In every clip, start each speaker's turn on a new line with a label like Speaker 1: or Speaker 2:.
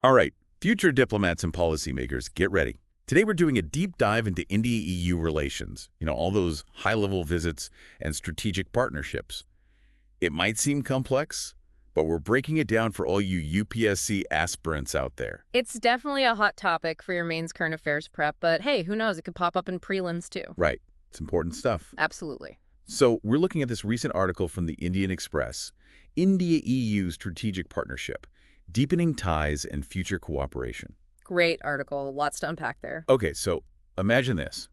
Speaker 1: All right, future diplomats and policymakers, get ready. Today we're doing a deep dive into India-EU relations, all those high-level visits and strategic partnerships. It might seem complex, but we're breaking it down for all you UPSC aspirants out there.
Speaker 2: It's definitely a hot topic for your mains current affairs prep, but hey, who knows? It could pop up in prelims too.
Speaker 1: Right, it's important stuff.
Speaker 2: Absolutely.
Speaker 1: So we're looking at this recent article from the Indian Express, India-EU Strategic Partnership, Deepening Ties and Future Cooperation.
Speaker 2: Great article. Lots to unpack there.
Speaker 1: Okay, so imagine this.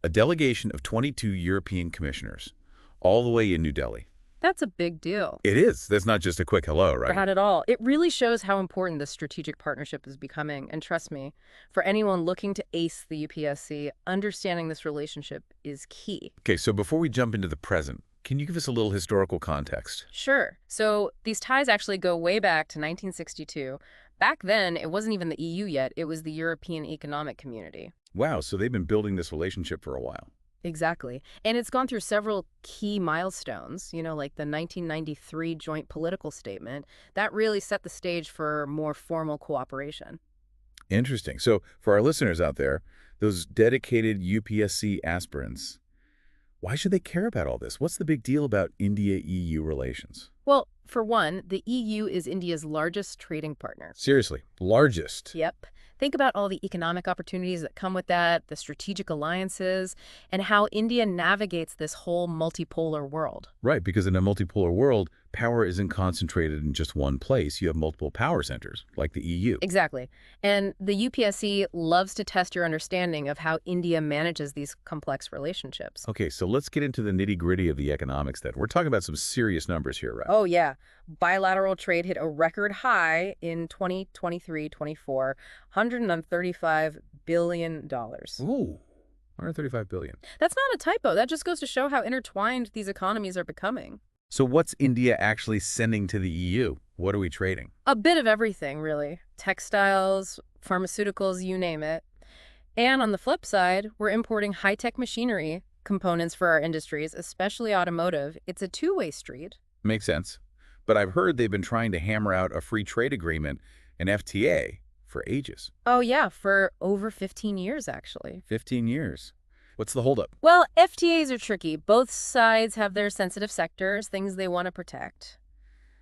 Speaker 1: A delegation of 22 European commissioners, all the way in New Delhi.
Speaker 2: That's a big deal.
Speaker 1: It is. That's not just a quick hello, right?
Speaker 2: Not at all. It really shows how important this strategic partnership is becoming. And trust me, for anyone looking to ace the UPSC, understanding this relationship is key.
Speaker 1: Okay, so before we jump into the present, can you give us a little historical context?
Speaker 2: Sure. So these ties actually go way back to 1962. Back then, it wasn't even the EU yet. It was the European Economic Community.
Speaker 1: Wow, so they've been building this relationship for a while.
Speaker 2: Exactly. And it's gone through several key milestones, like the 1993 Joint Political Statement. That really set the stage for more formal cooperation.
Speaker 1: Interesting. So for our listeners out there, those dedicated UPSC aspirants, why should they care about all this? What's the big deal about India-EU relations?
Speaker 2: Well, for one, the EU is India's largest trading partner.
Speaker 1: Seriously, largest.
Speaker 2: Yep. Think about all the economic opportunities that come with that, the strategic alliances, and how India navigates this whole multipolar world.
Speaker 1: Right, because in a multipolar world, power isn't concentrated in just one place. You have multiple power centers, like the EU.
Speaker 2: Exactly. And the UPSC loves to test your understanding of how India manages these complex relationships.
Speaker 1: Okay, so let's get into the nitty-gritty of the economics then. We're talking about some serious numbers here, right?
Speaker 2: Oh, yeah. Bilateral trade hit a record high in 2023-24, $135 billion.
Speaker 1: Ooh, $135 billion.
Speaker 2: That's not a typo. That just goes to show how intertwined these economies are becoming.
Speaker 1: So what's India actually sending to the EU? What are we trading?
Speaker 2: A bit of everything, really. Textiles, pharmaceuticals, you name it. And on the flip side, we're importing high-tech machinery, components for our industries, especially automotive. It's a two-way street.
Speaker 1: Makes sense. But I've heard they've been trying to hammer out a free trade agreement, an FTA, for ages.
Speaker 2: Oh, yeah, for over 15 years, actually.
Speaker 1: 15 years. What's the holdup?
Speaker 2: Well, FTAs are tricky. Both sides have their sensitive sectors, things they want to protect.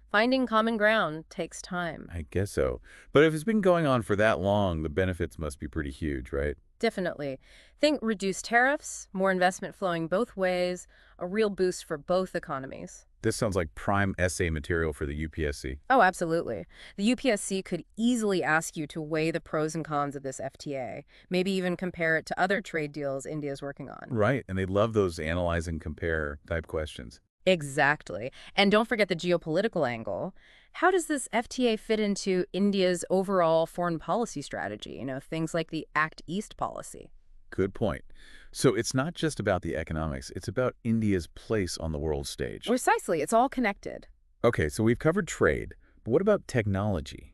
Speaker 2: Finding common ground takes time.
Speaker 1: I guess so. But if it's been going on for that long, the benefits must be pretty huge, right?
Speaker 2: Definitely. Think reduced tariffs, more investment flowing both ways, a real boost for both economies.
Speaker 1: This sounds like prime essay material for the UPSC.
Speaker 2: Oh, absolutely. The UPSC could easily ask you to weigh the pros and cons of this FTA, maybe even compare it to other trade deals India's working on.
Speaker 1: Right, and they love those analyze and compare type questions.
Speaker 2: Exactly. And don't forget the geopolitical angle. How does this FTA fit into India's overall foreign policy strategy? Things like the Act East policy.
Speaker 1: Good point. So it's not just about the economics, it's about India's place on the world stage.
Speaker 2: Precisely. It's all connected.
Speaker 1: Okay, so we've covered trade, but what about technology?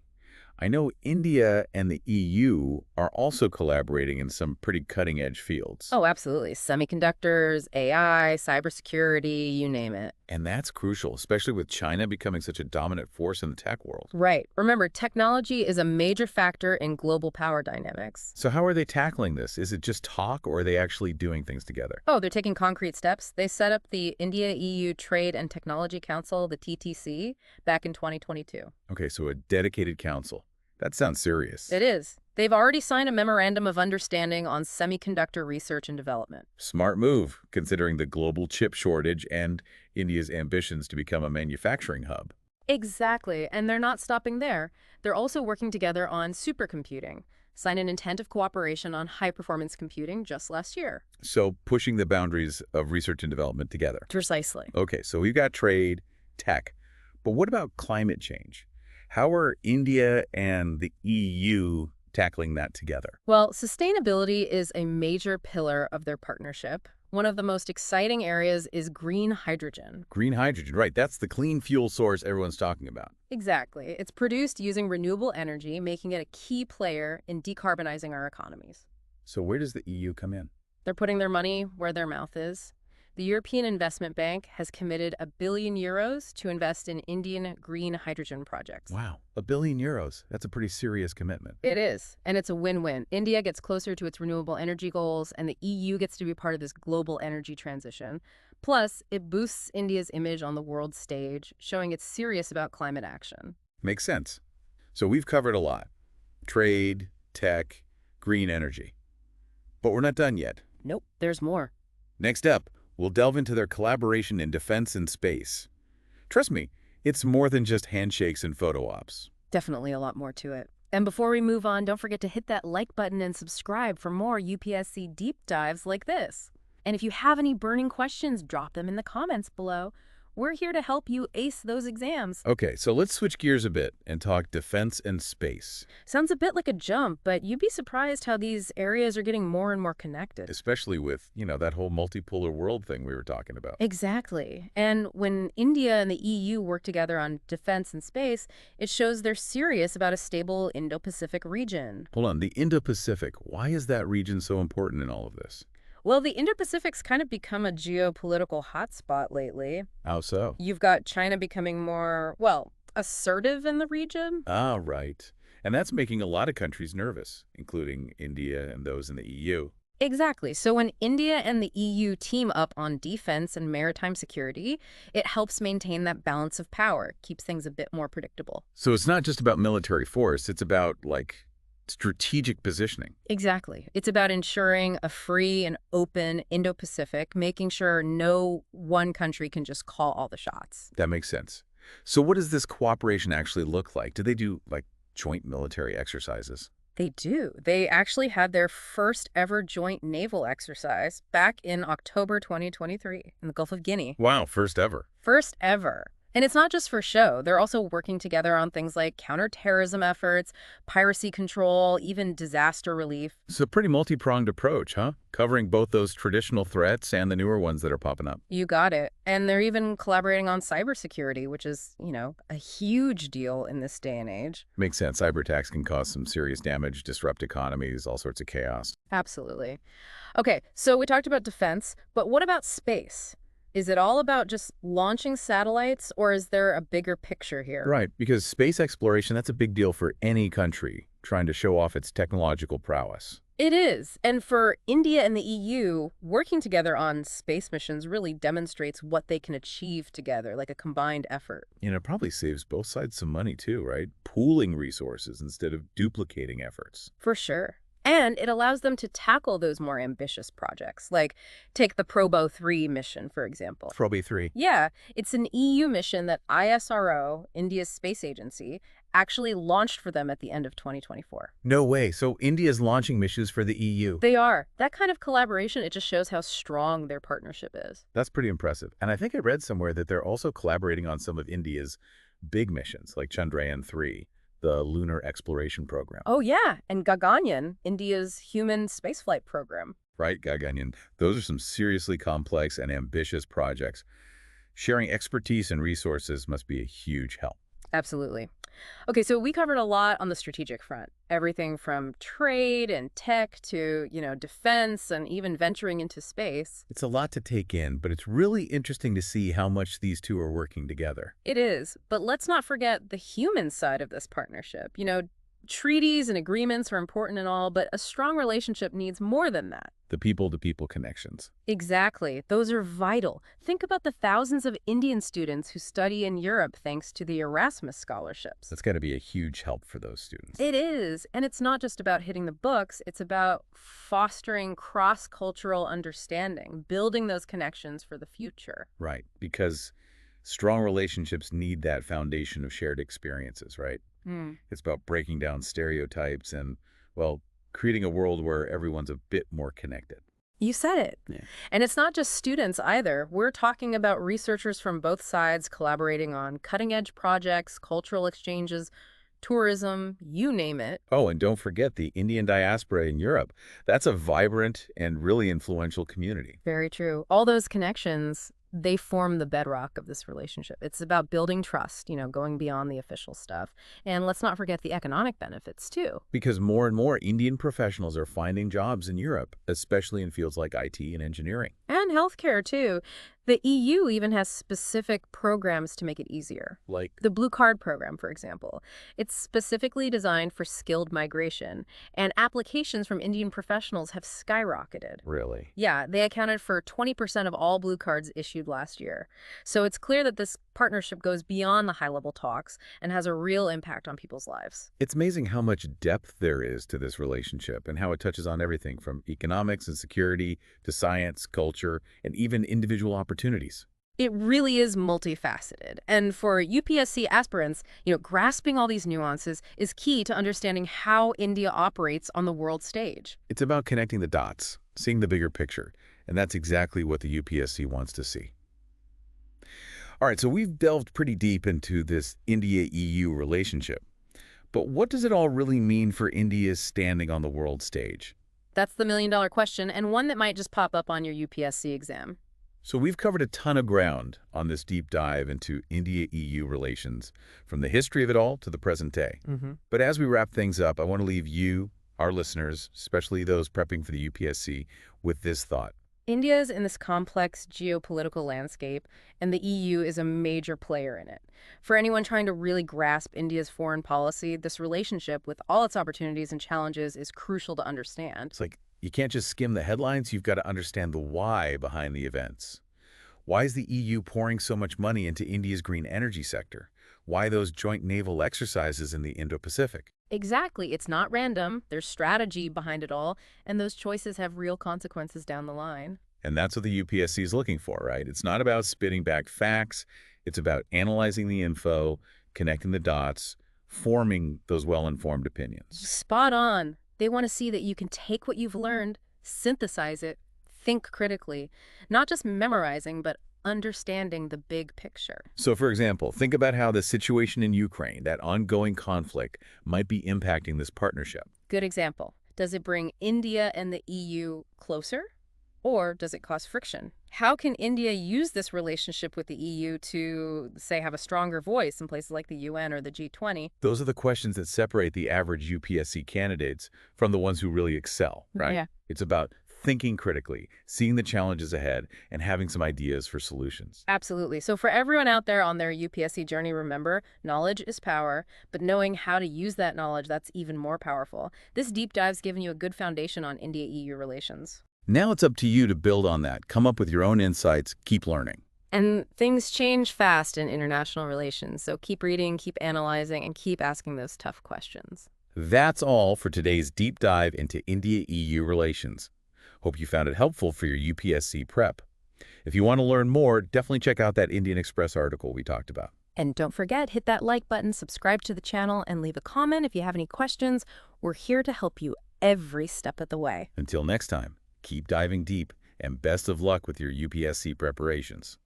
Speaker 1: I know India and the EU are also collaborating in some pretty cutting-edge fields.
Speaker 2: Oh, absolutely. Semiconductors, AI, cybersecurity, you name it.
Speaker 1: And that's crucial, especially with China becoming such a dominant force in the tech world.
Speaker 2: Right. Remember, technology is a major factor in global power dynamics.
Speaker 1: So how are they tackling this? Is it just talk, or are they actually doing things together?
Speaker 2: Oh, they're taking concrete steps. They set up the India-EU Trade and Technology Council, the TTC, back in 2022.
Speaker 1: Okay, so a dedicated council. That sounds serious.
Speaker 2: It is. They've already signed a memorandum of understanding on semiconductor research and development.
Speaker 1: Smart move, considering the global chip shortage and India's ambitions to become a manufacturing hub.
Speaker 2: Exactly, and they're not stopping there. They're also working together on supercomputing. Signed an intent of cooperation on high-performance computing just last year.
Speaker 1: So pushing the boundaries of research and development together.
Speaker 2: Precisely.
Speaker 1: Okay, so we've got trade, tech, but what about climate change? How are India and the EU tackling that together?
Speaker 2: Well, sustainability is a major pillar of their partnership. One of the most exciting areas is green hydrogen.
Speaker 1: Green hydrogen, right. That's the clean fuel source everyone's talking about.
Speaker 2: Exactly. It's produced using renewable energy, making it a key player in decarbonizing our economies.
Speaker 1: So where does the EU come in?
Speaker 2: They're putting their money where their mouth is. The European Investment Bank has committed €1 billion to invest in Indian green hydrogen projects.
Speaker 1: Wow, €1 billion. That's a pretty serious commitment.
Speaker 2: It is, and it's a win-win. India gets closer to its renewable energy goals, and the EU gets to be part of this global energy transition. Plus, it boosts India's image on the world stage, showing it's serious about climate action.
Speaker 1: Makes sense. So we've covered a lot. Trade, tech, green energy. But we're not done yet.
Speaker 2: Nope, there's more.
Speaker 1: Next up, we'll delve into their collaboration in defense and space. Trust me, it's more than just handshakes and photo ops.
Speaker 2: Definitely a lot more to it. And before we move on, don't forget to hit that like button and subscribe for more UPSC deep dives like this. And if you have any burning questions, drop them in the comments below. We're here to help you ace those exams.
Speaker 1: Okay, so let's switch gears a bit and talk defense and space.
Speaker 2: Sounds a bit like a jump, but you'd be surprised how these areas are getting more and more connected.
Speaker 1: Especially with, that whole multipolar world thing we were talking about.
Speaker 2: Exactly. And when India and the EU work together on defense and space, it shows they're serious about a stable Indo-Pacific region.
Speaker 1: Hold on, the Indo-Pacific, why is that region so important in all of this?
Speaker 2: Well, the Indo-Pacific's kind of become a geopolitical hotspot lately.
Speaker 1: How so?
Speaker 2: You've got China becoming more, assertive in the region.
Speaker 1: Ah, right. And that's making a lot of countries nervous, including India and those in the EU.
Speaker 2: Exactly. So when India and the EU team up on defense and maritime security, it helps maintain that balance of power, keeps things a bit more predictable.
Speaker 1: So it's not just about military force, it's about, strategic positioning.
Speaker 2: Exactly. It's about ensuring a free and open Indo-Pacific, making sure no one country can just call all the shots.
Speaker 1: That makes sense. So what does this cooperation actually look like? Do they do, joint military exercises?
Speaker 2: They do. They actually had their first ever joint naval exercise back in October 2023 in the Gulf of Guinea.
Speaker 1: Wow, first ever.
Speaker 2: First ever. And it's not just for show. They're also working together on things like counterterrorism efforts, piracy control, even disaster relief.
Speaker 1: It's a pretty multi-pronged approach, huh? Covering both those traditional threats and the newer ones that are popping up.
Speaker 2: You got it. And they're even collaborating on cybersecurity, which is, a huge deal in this day and age.
Speaker 1: Makes sense. Cyber attacks can cause some serious damage, disrupt economies, all sorts of chaos.
Speaker 2: Absolutely. Okay, so we talked about defense, but what about space? Is it all about just launching satellites, or is there a bigger picture here?
Speaker 1: Right, because space exploration, that's a big deal for any country trying to show off its technological prowess.
Speaker 2: It is. And for India and the EU, working together on space missions really demonstrates what they can achieve together, like a combined effort.
Speaker 1: It probably saves both sides some money too, right? Pooling resources instead of duplicating efforts.
Speaker 2: For sure. And it allows them to tackle those more ambitious projects, like take the Probo-3 mission, for example.
Speaker 1: Probo-3.
Speaker 2: Yeah, it's an EU mission that ISRO, India's space agency, actually launched for them at the end of 2024.
Speaker 1: No way. So India's launching missions for the EU.
Speaker 2: They are. That kind of collaboration, it just shows how strong their partnership is.
Speaker 1: That's pretty impressive. And I think I read somewhere that they're also collaborating on some of India's big missions, like Chandrayaan-3. The lunar exploration program.
Speaker 2: Oh, yeah. And Gaganyaan, India's human spaceflight program.
Speaker 1: Right, Gaganyaan. Those are some seriously complex and ambitious projects. Sharing expertise and resources must be a huge help.
Speaker 2: Absolutely. Okay, so we covered a lot on the strategic front. Everything from trade and tech to, defense and even venturing into space.
Speaker 1: It's a lot to take in, but it's really interesting to see how much these two are working together.
Speaker 2: It is, but let's not forget the human side of this partnership. Treaties and agreements are important and all, but a strong relationship needs more than that.
Speaker 1: The people-to-people connections.
Speaker 2: Exactly. Those are vital. Think about the thousands of Indian students who study in Europe thanks to the Erasmus scholarships.
Speaker 1: That's got to be a huge help for those students.
Speaker 2: It is. And it's not just about hitting the books. It's about fostering cross-cultural understanding, building those connections for the future.
Speaker 1: Right, because strong relationships need that foundation of shared experiences, right? It's about breaking down stereotypes and, creating a world where everyone's a bit more connected.
Speaker 2: You said it.
Speaker 1: Yeah.
Speaker 2: And it's not just students either. We're talking about researchers from both sides collaborating on cutting-edge projects, cultural exchanges, tourism, you name it.
Speaker 1: Oh, and don't forget the Indian diaspora in Europe. That's a vibrant and really influential community.
Speaker 2: Very true. All those connections, they form the bedrock of this relationship. It's about building trust, going beyond the official stuff. And let's not forget the economic benefits, too.
Speaker 1: Because more and more Indian professionals are finding jobs in Europe, especially in fields like IT and engineering.
Speaker 2: And healthcare, too. The EU even has specific programs to make it easier.
Speaker 1: Like,
Speaker 2: The Blue Card program, for example. It's specifically designed for skilled migration, and applications from Indian professionals have skyrocketed.
Speaker 1: really?
Speaker 2: Yeah, they accounted for 20% of all blue cards issued last year. So it's clear that this partnership goes beyond the high-level talks and has a real impact on people's lives.
Speaker 1: It's amazing how much depth there is to this relationship and how it touches on everything from economics and security to science, culture, and even individual opportunities.
Speaker 2: It really is multifaceted. And for UPSC aspirants, grasping all these nuances is key to understanding how India operates on the world stage.
Speaker 1: It's about connecting the dots, seeing the bigger picture, and that's exactly what the UPSC wants to see. All right, so we've delved pretty deep into this India-EU relationship. But what does it all really mean for India's standing on the world stage?
Speaker 2: That's the million-dollar question, and one that might just pop up on your UPSC exam.
Speaker 1: So we've covered a ton of ground on this deep dive into India-EU relations, from the history of it all to the present day. But as we wrap things up, I want to leave you, our listeners, especially those prepping for the UPSC, with this thought.
Speaker 2: India is in this complex geopolitical landscape, and the EU is a major player in it. For anyone trying to really grasp India's foreign policy, this relationship, with all its opportunities and challenges, is crucial to understand.
Speaker 1: It's like you can't just skim the headlines, you've got to understand the why behind the events. Why is the EU pouring so much money into India's green energy sector? Why those joint naval exercises in the Indo-Pacific?
Speaker 2: Exactly. It's not random. There's strategy behind it all, and those choices have real consequences down the line.
Speaker 1: And that's what the UPSC is looking for, right? It's not about spitting back facts. It's about analyzing the info, connecting the dots, forming those well-informed opinions.
Speaker 2: Spot on. They want to see that you can take what you've learned, synthesize it, think critically, not just memorizing, but understanding the big picture.
Speaker 1: So, for example, think about how the situation in Ukraine, that ongoing conflict, might be impacting this partnership.
Speaker 2: Good example. Does it bring India and the EU closer? Or does it cause friction? How can India use this relationship with the EU to, say, have a stronger voice in places like the UN or the G20?
Speaker 1: Those are the questions that separate the average UPSC candidates from the ones who really excel, right?
Speaker 2: Yeah.
Speaker 1: It's about thinking critically, seeing the challenges ahead, and having some ideas for solutions.
Speaker 2: Absolutely. So for everyone out there on their UPSC journey, remember, knowledge is power, but knowing how to use that knowledge, that's even more powerful. This deep dive's given you a good foundation on India-EU relations.
Speaker 1: Now it's up to you to build on that. Come up with your own insights, keep learning.
Speaker 2: And things change fast in international relations, so keep reading, keep analyzing, and keep asking those tough questions.
Speaker 1: That's all for today's deep dive into India-EU relations. Hope you found it helpful for your UPSC prep. If you want to learn more, definitely check out that Indian Express article we talked about.
Speaker 2: And don't forget, hit that like button, subscribe to the channel, and leave a comment if you have any questions. We're here to help you every step of the way.
Speaker 1: Until next time, keep diving deep, and best of luck with your UPSC preparations.